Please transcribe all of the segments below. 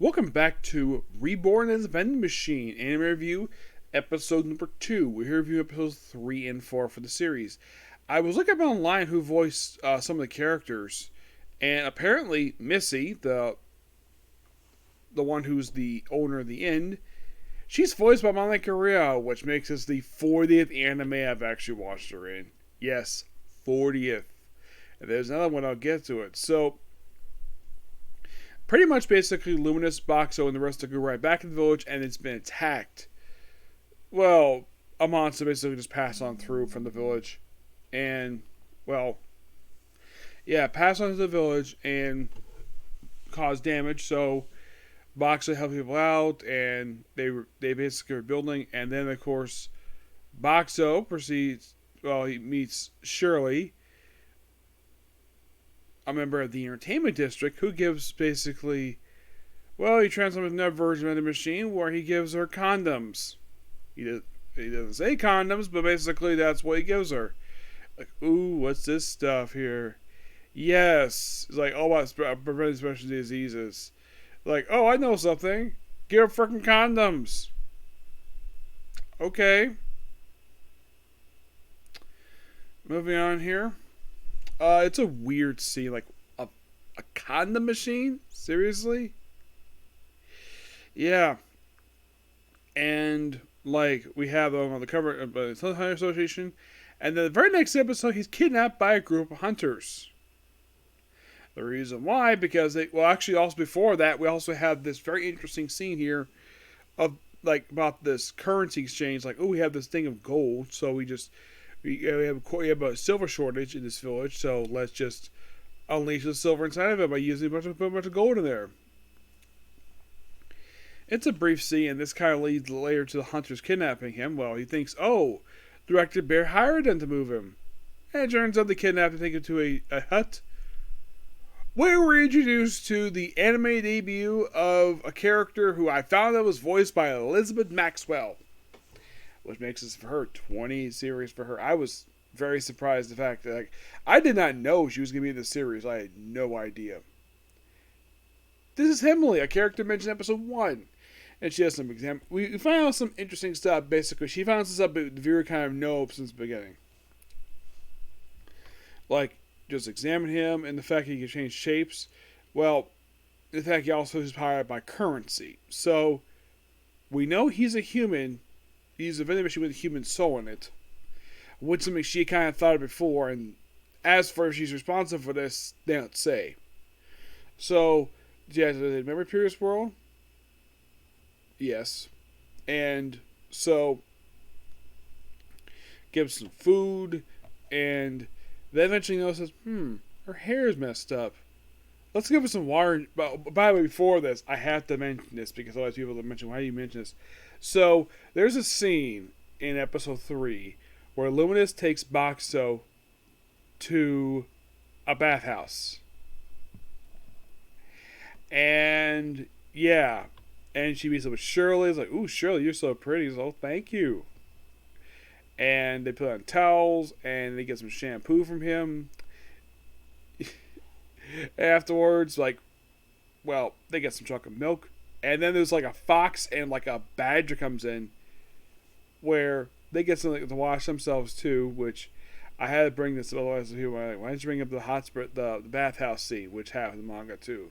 Welcome back to Reborn as a Vending Machine Anime Review, episode number 2. We're here reviewing episodes 3 and 4 for the series. I was looking up online who voiced some of the characters, and apparently Missy, the one who's the owner of the inn, she's voiced by Monica Correa, which makes this the 40th anime I've actually watched her in. Yes, 40th. And there's another one, I'll get to it. So, pretty much basically Luminous, Boxo, and the rest of the group right back in the village, and it's been attacked. Well, a monster basically just passed on through from the village. And, well, yeah, passed on to the village and caused damage. So, Boxo helped people out, and they basically were building. And then, of course, Boxo proceeds, well, he meets Shirley, a member of the entertainment district, who gives basically, well, he transforms another version of the machine where he gives her condoms. He doesn't say condoms, but basically that's what he gives her. Like, ooh, what's this stuff here? Yes, it's like all about preventing special diseases. Like, oh, I know something. Give her freaking condoms. Okay. Moving on here. It's a weird scene, like a condom machine? Seriously? Yeah. And, like, we have on the cover of the Hunter Association, and then the very next episode, he's kidnapped by a group of hunters. The reason why, because actually, also before that, we also have this very interesting scene here of, like, about this currency exchange. Like, oh, we have this thing of gold, so we have a silver shortage in this village, so let's just unleash the silver inside of it by using a bunch of gold in there. It's a brief scene, and this kind of leads later to the hunters kidnapping him. Well, he thinks, oh, Director Bear hired them to move him. And it turns out they kidnapped and take him to a hut, where we're introduced to the anime debut of a character who I found out was voiced by Elizabeth Maxwell, which makes this for her 20 series for her. I was very surprised the fact that, like, I did not know she was going to be in this series. I had no idea. This is Emily, a character mentioned in episode 1. And she has some exam. We find out some interesting stuff. Basically, she found this out, but the viewer kind of knows since the beginning. Like, just examine him and the fact that he can change shapes. Well, the fact he also is powered by currency. So, we know he's a human. He's a vending machine with a human soul in it. Which is something she kind of thought of before. And as for if she's responsible for this, they don't say. So, yeah, remember Previous World? Yes. And so, gives some food, and then eventually notices, her hair is messed up. Let's give her some water. By the way, before this, I have to mention this because otherwise people will mention, why do you mention this? So, there's a scene in episode 3 where Luminous takes Boxo to a bathhouse. And, yeah. And she meets up with Shirley. It's like, ooh, Shirley, you're so pretty. He's like, oh, thank you. And they put on towels, and they get some shampoo from him. Afterwards, like, well, they get some chocolate milk. And then there's like a fox and like a badger comes in, where they get something to wash themselves too, which I had to bring this up. Otherwise, people were like, why didn't you bring up the hot spring, the bathhouse scene, which happened in the manga too?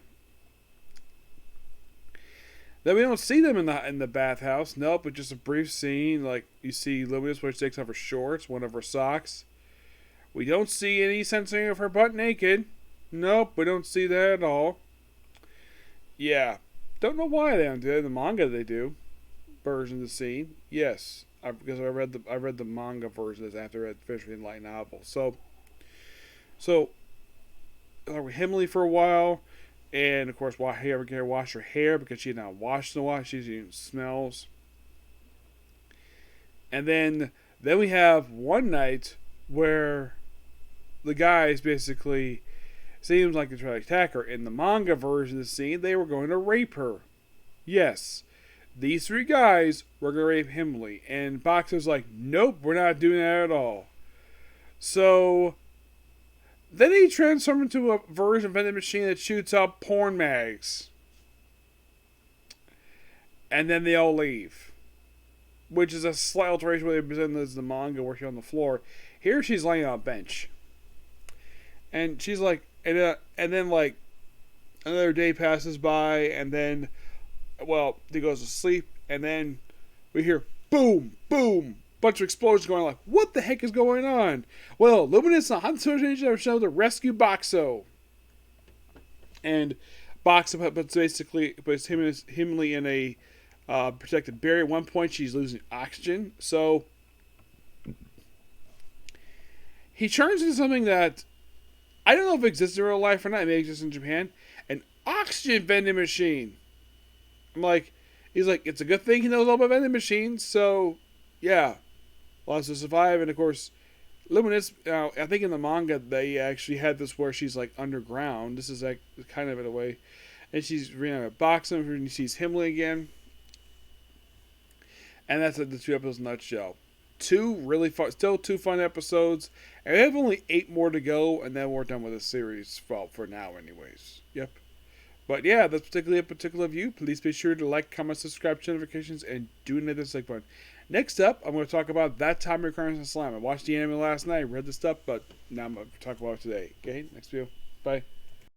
Then we don't see them in the bathhouse. Nope, but just a brief scene. Like, you see Luminous where she takes off her shorts, one of her socks. We don't see any censoring of her butt naked. Nope, we don't see that at all. Yeah. Don't know why they don't do it. In the manga they do. Version of the scene. Yes. Because I read the manga version after I read the officially light novel. So with Himley for a while. And, of course, wash her hair because she had not washed in a while. She even smells. And then we have one night where the guys basically seems like they're trying to attack her. In the manga version of the scene, they were going to rape her. Yes. These 3 guys were going to rape Himley. And Boxer's like, nope, we're not doing that at all. So then he transformed into a version of vending machine that shoots out porn mags. and then they all leave, which is a slight alteration where they present as the manga where she's on the floor. Here she's laying on a bench, and she's like, and then like another day passes by, and then well, he goes to sleep, and then we hear boom, boom, bunch of explosions going on. Like, what the heck is going on? Well, Luminous and Hanzo are shown to rescue Boxo, and Boxo puts Himly in a protected barrier. At one point, she's losing oxygen, so he turns into something that I don't know if it exists in real life or not. It may exist in Japan. An oxygen vending machine. I'm like, he's like, it's a good thing he knows all about vending machines, so yeah, lots to survive. And of course, Luminous, I think in the manga they actually had this where she's like underground. This is like kind of in a way, and she's boxing and she sees Himly again, and that's the 2 episodes in a nutshell. 2 really fun, still 2 fun episodes, and we have only 8 more to go, and then we're done with the series. Well, for now, anyways. Yep. But yeah, that's particularly a particular view. Please be sure to like, comment, subscribe, notifications, and do another segment button. Next up, I'm going to talk about That Time Requires a Slam. I watched the anime last night, read the stuff, but now I'm going to talk about it today. Okay, next video. Bye.